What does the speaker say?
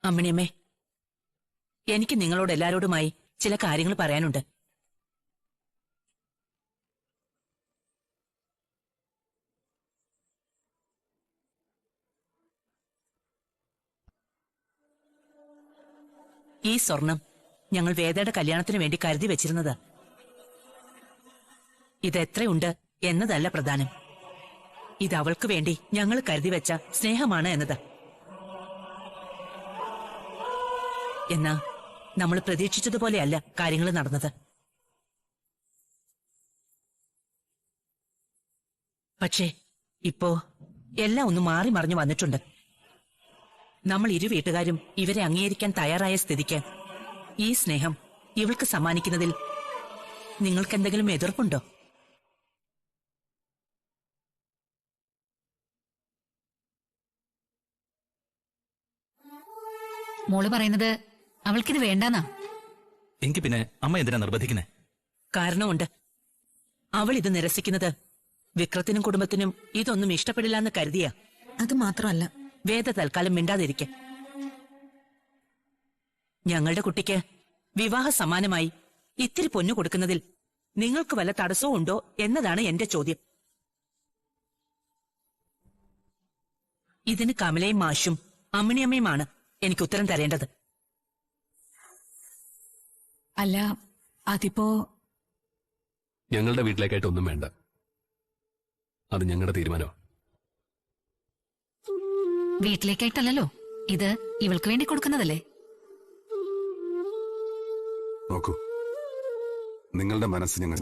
അമ്മിണിയമ്മേ, എനിക്ക് നിങ്ങളോട് എല്ലാരോടുമായി ചില കാര്യങ്ങൾ പറയാനുണ്ട്. ഈ സ്വർണം ഞങ്ങൾ വേദയുടെ കല്യാണത്തിന് വേണ്ടി കരുതി വെച്ചിരുന്നത്. ഇതെത്രയുണ്ട് എന്നതല്ല പ്രധാനം, ഇത് അവൾക്ക് വേണ്ടി ഞങ്ങൾ കരുതി വെച്ച സ്നേഹമാണ് എന്നത്. എന്നാ നമ്മൾ പ്രതീക്ഷിച്ചതുപോലെയല്ല കാര്യങ്ങൾ നടന്നത്. പക്ഷേ ഇപ്പോ എല്ലാം ഒന്ന് മാറി മറിഞ്ഞു വന്നിട്ടുണ്ട്. നമ്മൾ ഇരു വീട്ടുകാരും ഇവരെ അംഗീകരിക്കാൻ തയ്യാറായ സ്ഥിതിക്ക് ഈ സ്നേഹം ഇവൾക്ക് സമ്മാനിക്കുന്നതിൽ നിങ്ങൾക്കെന്തെങ്കിലും എതിർപ്പുണ്ടോ? മോള് പറയുന്നത് അവൾക്കിത് വേണ്ടെന്നാ? എങ്കിൽ പിന്നെ അമ്മ എന്തിനാ നിർബന്ധിക്കുന്നേ? കാരണമുണ്ട്. അവൾ ഇത് നിരസിക്കുന്നത് വിക്രത്തിനും കുടുംബത്തിനും ഇതൊന്നും ഇഷ്ടപ്പെടില്ല എന്ന് കരുതിയാ. അത് മാത്രമല്ല, വേദ തൽക്കാലം മിണ്ടാതിരിക്കെ. ഞങ്ങളുടെ കുട്ടിക്ക് വിവാഹ സമ്മാനമായി ഇത്തിരി പൊന്നു കൊടുക്കുന്നതിൽ നിങ്ങൾക്ക് വല്ല തടസ്സവും ഉണ്ടോ എന്നതാണ് എന്റെ ചോദ്യം. ഇതിന് കമലയും മാഷും അമ്മിണിയമ്മയുമാണ് എനിക്ക് ഉത്തരം തരേണ്ടത്. അല്ല, അതിപ്പോ ഞങ്ങളുടെ വീട്ടിലേക്കായിട്ട് ഒന്നും വേണ്ട. അത് ഞങ്ങളുടെ തീരുമാനമാണ്. വീട്ടിലേക്കായിട്ടല്ലോ, ഇത് ഇവൾക്ക് വേണ്ടി കൊടുക്കുന്നതല്ലേ? നോക്കൂ, നിങ്ങളുടെ മനസ്സ് ഞങ്ങൾ